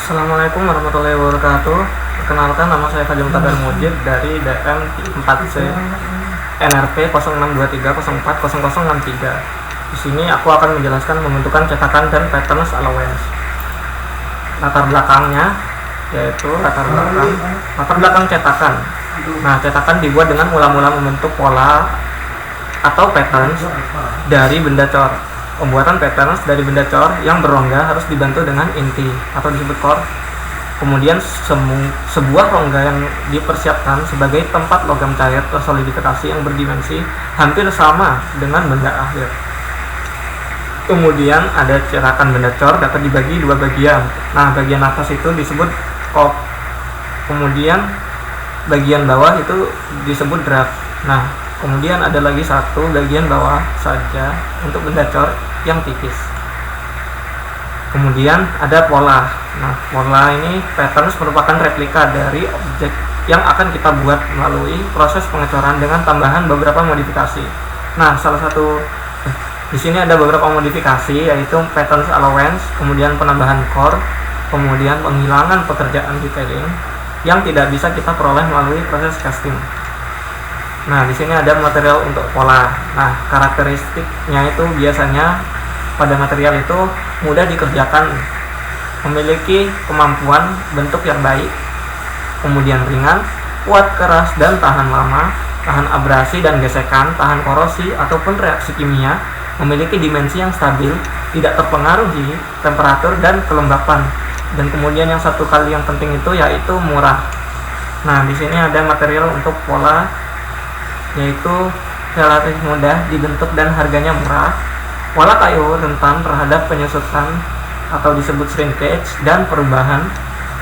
Assalamualaikum warahmatullahi wabarakatuh. Perkenalkan, nama saya Fajrul Tabar Mujib dari DM 4C NRP 0623040063. Di sini aku akan menjelaskan pembentukan cetakan dan patterns allowance. Latar belakangnya yaitu latar belakang cetakan. Nah, cetakan dibuat dengan mula-mula membentuk pola atau patterns dari benda cor. Pembuatan patterns dari benda cor yang berrongga harus dibantu dengan inti atau disebut core. Kemudian sebuah rongga yang dipersiapkan sebagai tempat logam cair tersolidifikasi yang berdimensi hampir sama dengan benda akhir. Kemudian ada cetakan benda cor dapat dibagi dua bagian. Nah, bagian atas itu disebut kop. Kemudian bagian bawah itu disebut draft. Nah, kemudian ada lagi satu bagian bawah saja untuk benda cor yang tipis. Kemudian ada pola. Nah, pola ini patterns merupakan replika dari objek yang akan kita buat melalui proses pengecoran dengan tambahan beberapa modifikasi. Nah, di sini ada beberapa modifikasi, yaitu patterns allowance, kemudian penambahan core, kemudian penghilangan pekerjaan detailing yang tidak bisa kita peroleh melalui proses casting. Nah, di sini ada material untuk pola. Nah, karakteristiknya itu biasanya pada material itu mudah dikerjakan, memiliki kemampuan bentuk yang baik, kemudian ringan, kuat, keras, dan tahan lama, tahan abrasi dan gesekan, tahan korosi ataupun reaksi kimia, memiliki dimensi yang stabil, tidak terpengaruhi temperatur dan kelembapan. Dan kemudian yang satu kali yang penting itu yaitu murah. Nah, di sini ada material untuk pola, yaitu relatif mudah dibentuk dan harganya murah. Pola kayu rentan terhadap penyusutan atau disebut shrinkage dan perubahan.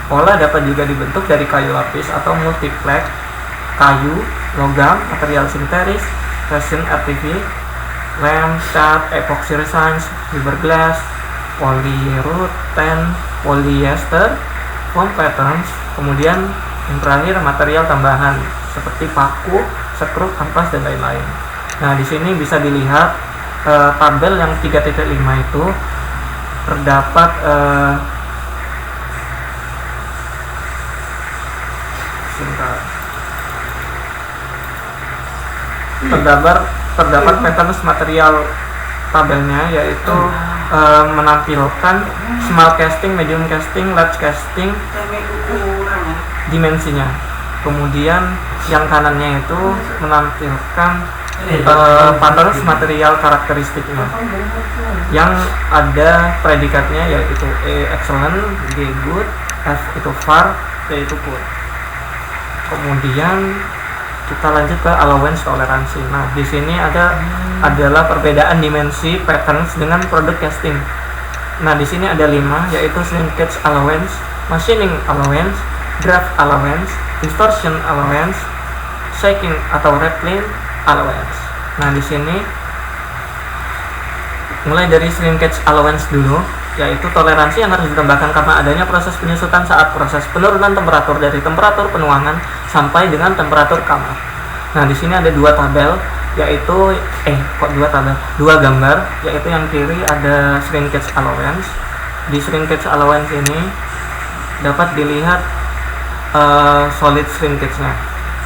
Pola dapat juga dibentuk dari kayu lapis atau multiplex, kayu, logam, material sintetis, resin RTV, lem, cat, epoxy resins, fiberglass, polyurethane, polyester, foam patterns. Kemudian yang terakhir material tambahan seperti paku, skrup, kanvas, dan lain-lain. Nah, di sini bisa dilihat tabel yang 3.5 itu terdapat terdapat patterns material tabelnya, yaitu menampilkan small casting, medium casting, large casting, dimensinya. Kemudian yang kanannya itu menampilkan patterns material karakteristiknya yang ada predikatnya, yaitu E excellent, G good, F itu far, T itu poor. Kemudian kita lanjut ke allowance toleransi. Nah, di sini adalah perbedaan dimensi patterns dengan produk casting. Nah, di sini ada 5, yaitu shrinkage allowance, machining allowance, draft allowance, distortion allowance, shaking atau rattling allowance. Nah, di sini mulai dari shrinkage allowance dulu, yaitu toleransi yang harus ditambahkan karena adanya proses penyusutan saat proses penurunan temperatur dari temperatur penuangan sampai dengan temperatur kamar. Nah, di sini ada dua tabel, yaitu dua gambar, yaitu yang kiri ada shrinkage allowance. Di shrinkage allowance ini dapat dilihat solid shrinkage-nya.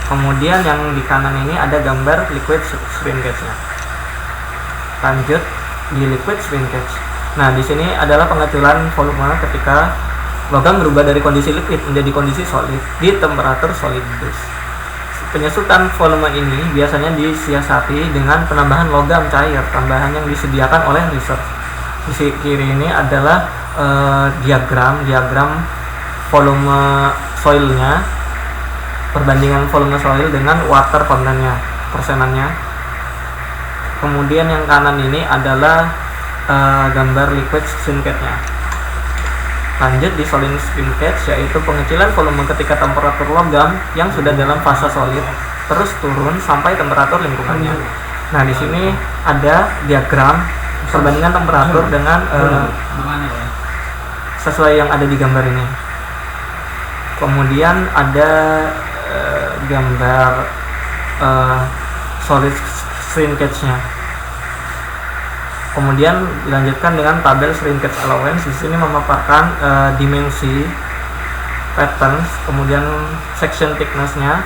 Kemudian yang di kanan ini ada gambar liquid shrinkage-nya. Lanjut di liquid shrinkage. Nah, di sini adalah pengecilan volume ketika logam berubah dari kondisi liquid menjadi kondisi solid di temperatur solid bus. Penyusutan volume ini biasanya disiasati dengan penambahan logam cair tambahan yang disediakan oleh research. Di sisi kiri ini adalah diagram volume soilnya, perbandingan volume soil dengan water content-nya, persenannya. Kemudian yang kanan ini adalah gambar liquid shrinkage-nya. Lanjut di solid shrinkage, yaitu pengecilan volume ketika temperatur logam yang sudah dalam fase solid terus turun sampai temperatur lingkungannya. Nah, di sini ada diagram perbandingan temperatur dengan sesuai yang ada di gambar ini. Kemudian ada gambar solid shrinkage-nya. Kemudian dilanjutkan dengan tabel shrinkage allowance. Di sini memaparkan dimensi patterns, kemudian section thickness-nya,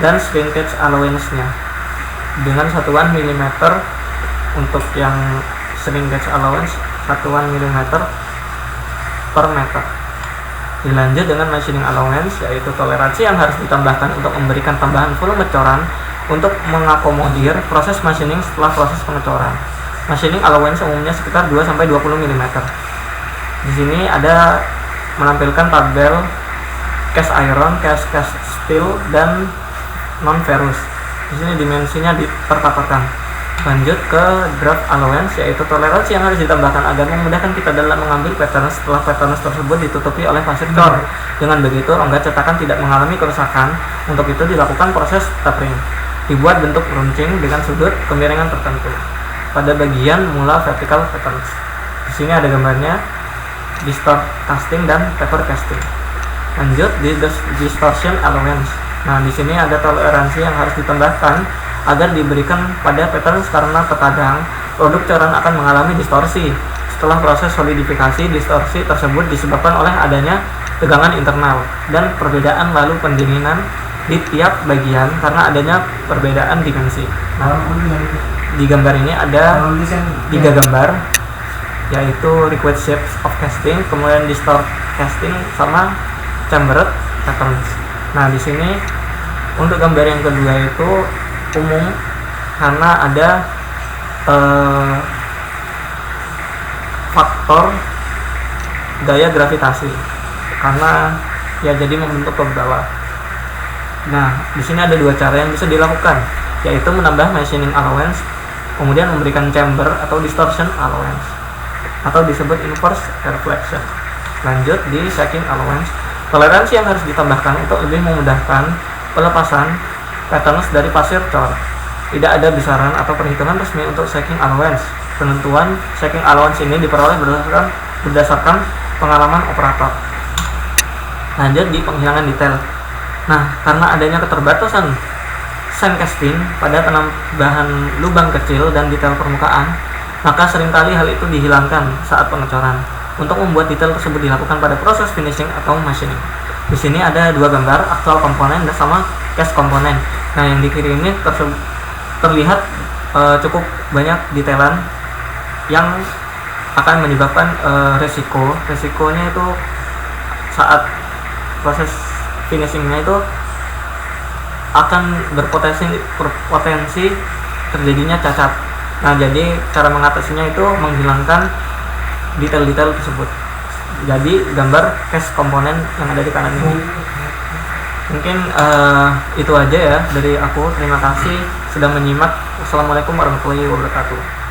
dan shrinkage allowance-nya dengan satuan milimeter. Untuk yang shrinkage allowance satuan milimeter per meter. Dilanjut dengan machining allowance, yaitu toleransi yang harus ditambahkan untuk memberikan tambahan volume coran untuk mengakomodir proses machining setelah proses pengecoran. Machining allowance umumnya sekitar 2-20 mm. Di sini ada menampilkan tabel cast iron, cast steel, dan non ferrous. Di sini dimensinya diperpaparkan. Lanjut ke draft allowance, yaitu toleransi yang harus ditambahkan agar memudahkan kita dalam mengambil pattern setelah pattern tersebut ditutupi oleh pasir cor. Dengan begitu, rongga cetakan tidak mengalami kerusakan. Untuk itu dilakukan proses tapering. Dibuat bentuk runcing dengan sudut kemiringan tertentu pada bagian mula vertical patterns. Di sini ada gambarnya, distort casting dan taper casting. Lanjut di distortion allowance. Nah, di sini ada toleransi yang harus ditambahkan agar diberikan pada pattern karena terkadang produk coran akan mengalami distorsi. Setelah proses solidifikasi, distorsi tersebut disebabkan oleh adanya tegangan internal dan perbedaan lalu pendinginan di tiap bagian karena adanya perbedaan dimensi. Nah, di gambar ini ada 3 gambar, yaitu required shapes of casting, kemudian distort casting, sama chambered patterns. Nah, di sini untuk gambar yang kedua itu umum karena ada faktor gaya gravitasi karena ya jadi membentuk ke bawah. Nah, di sini ada 2 cara yang bisa dilakukan, yaitu menambah machining allowance, kemudian memberikan chamber atau distortion allowance, atau disebut inverse reflection. Lanjut di shaking allowance, toleransi yang harus ditambahkan untuk lebih memudahkan pelepasan patterns dari pasir cor. Tidak ada besaran atau perhitungan resmi untuk shaking allowance. Penentuan shaking allowance ini diperoleh berdasarkan pengalaman operator. Lanjut di penghilangan detail. Nah, karena adanya keterbatasan sand casting pada penambahan lubang kecil dan detail permukaan, maka seringkali hal itu dihilangkan saat pengecoran. Untuk membuat detail tersebut dilakukan pada proses finishing atau machining. Di sini ada 2 gambar, actual komponen dan sama cast komponen. Nah, yang di kiri ini terlihat cukup banyak detailan yang akan menyebabkan resikonya itu saat proses finishingnya itu akan berpotensi terjadinya cacat. Nah, jadi cara mengatasinya itu menghilangkan detail-detail tersebut. Jadi gambar cast komponen yang ada di kanan ini. Mungkin itu aja ya dari aku. Terima kasih sudah menyimak. Wassalamualaikum warahmatullahi wabarakatuh.